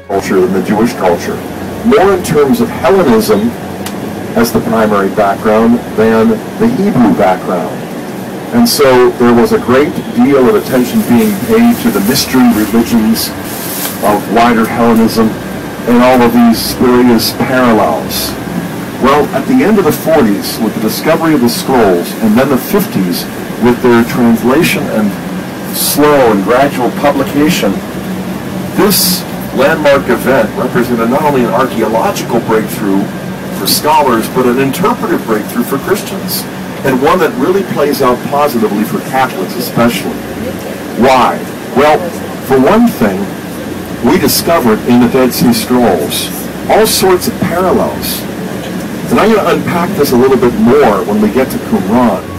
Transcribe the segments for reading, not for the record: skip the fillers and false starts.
Culture than the Jewish culture, more in terms of Hellenism as the primary background than the Hebrew background. And so there was a great deal of attention being paid to the mystery religions of wider Hellenism and all of these spurious parallels. Well, at the end of the 40s, with the discovery of the scrolls, and then the 50s, with their translation and slow and gradual publication, this landmark event represented not only an archaeological breakthrough for scholars, but an interpretive breakthrough for Christians, and one that really plays out positively for Catholics especially. Why? Well, for one thing, we discovered in the Dead Sea Scrolls all sorts of parallels. And I'm going to unpack this a little bit more when we get to Qumran.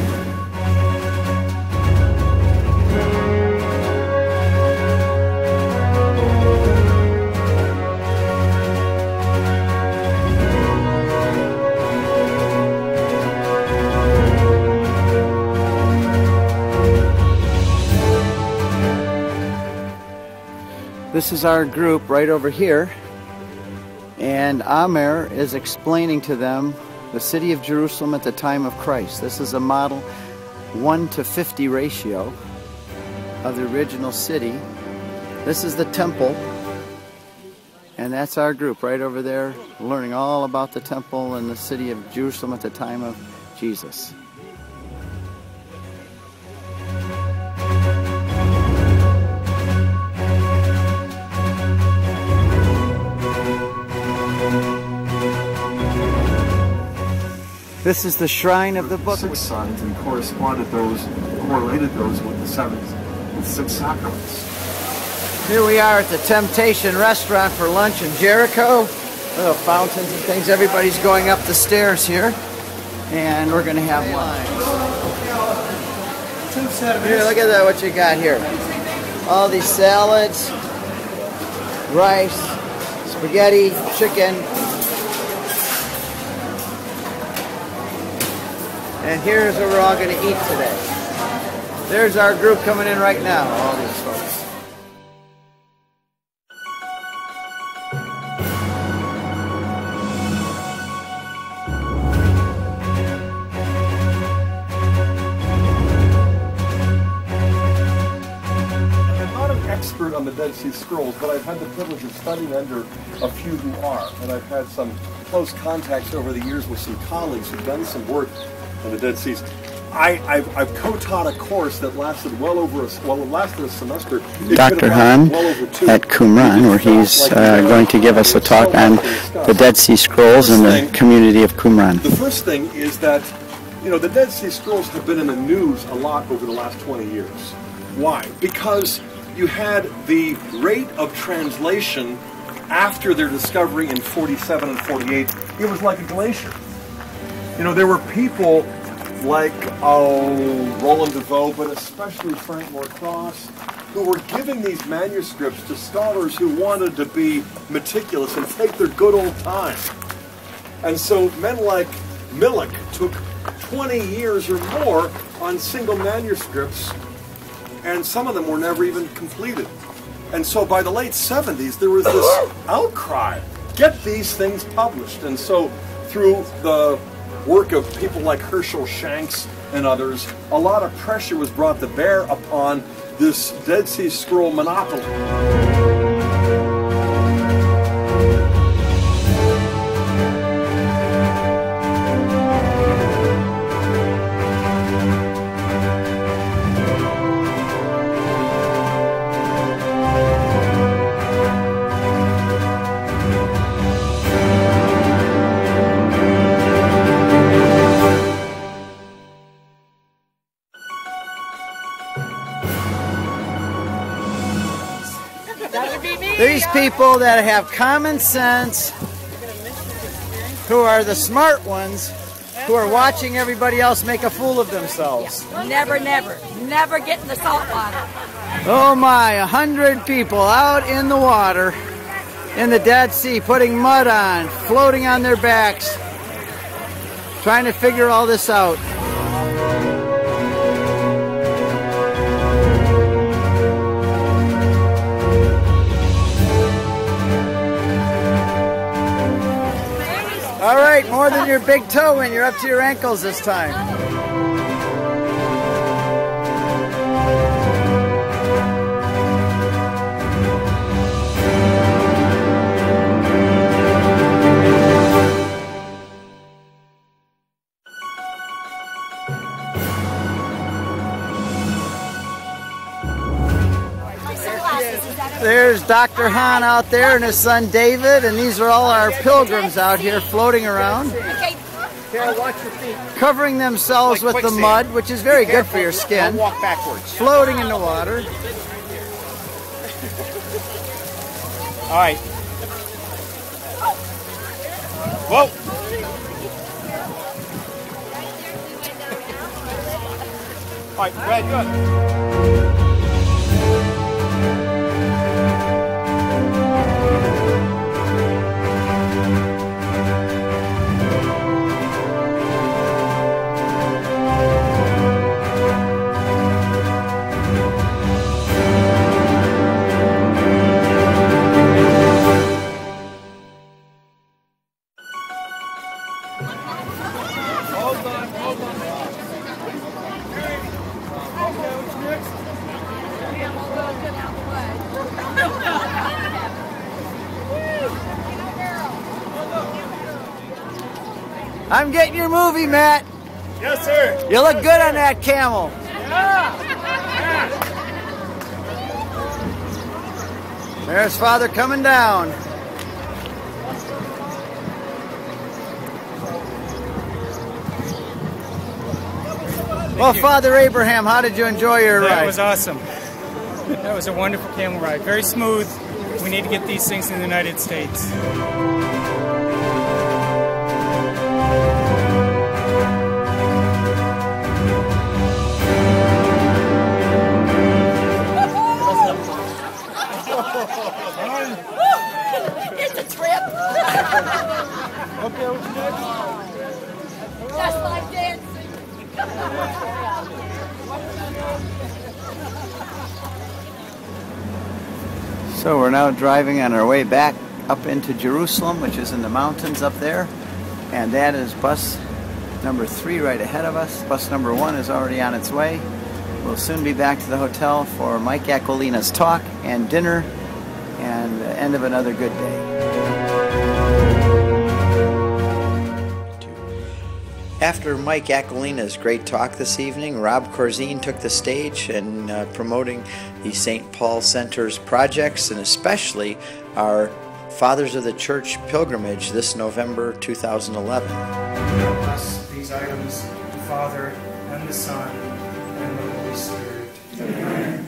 This is our group right over here, and Amir is explaining to them the city of Jerusalem at the time of Christ. This is a model 1:50 ratio of the original city. This is the temple, and that's our group right over there, learning all about the temple and the city of Jerusalem at the time of Jesus. This is the shrine of the book. 6 signs and correlated those with the 6 sacraments. Here we are at the Temptation restaurant for lunch in Jericho. Little fountains and things. Everybody's going up the stairs here, and we're going to have lunch. Here, look at that, what you got here. All these salads, rice, spaghetti, chicken. And here's what we're all going to eat today. There's our group coming in right now, all these folks. I'm not an expert on the Dead Sea Scrolls, but I've had the privilege of studying under a few who are. And I've had some close contacts over the years with some colleagues who've done some work on the Dead Seas. I've co-taught a course that lasted it lasted a semester. Dr. Han at Qumran, where he's going to give us a talk on the Dead Sea Scrolls and the community of Qumran. The first thing is that, you know, the Dead Sea Scrolls have been in the news a lot over the last 20 years. Why? Because you had the rate of translation after their discovery in 47 and 48, it was like a glacier. You know, there were people like Roland DeVoe, but especially Frank Moore-Cross, who were giving these manuscripts to scholars who wanted to be meticulous and take their good old time. And so men like Millick took 20 years or more on single manuscripts, and some of them were never even completed. And so by the late 70s, there was this outcry, get these things published. And so through the work of people like Herschel Shanks and others, a lot of pressure was brought to bear upon this Dead Sea Scroll monopoly. These people that have common sense, who are the smart ones, who are watching everybody else make a fool of themselves. Never get in the salt water. Oh my, 100 people out in the water, in the Dead Sea, putting mud on, floating on their backs, trying to figure all this out. All right, more than your big toe in. You're up to your ankles this time. There's Dr. Hahn out there and his son David, and these are all our pilgrims out here floating around, covering themselves with the mud, which is very good for your skin. Walk backwards. Floating in the water. All right. Whoa. All right, Brad, good. I'm getting your movie, Matt. Yes, sir. You look good on that camel. There's Father coming down. Well, Father Abraham, how did you enjoy your ride? That was awesome. That was a wonderful camel ride. Very smooth. We need to get these things in the United States. It's a trip. Okay, what's next? Just like dancing. So we're now driving on our way back up into Jerusalem, which is in the mountains up there. And that is bus number 3 right ahead of us. Bus number 1 is already on its way. We'll soon be back to the hotel for Mike Aquilina's talk and dinner and the end of another good day. After Mike Aquilina's great talk this evening, Rob Corzine took the stage in promoting the St. Paul Center's projects, and especially our Fathers of the Church pilgrimage this November 2011. Bless these items, the Father and the Son and the Holy Spirit. Amen.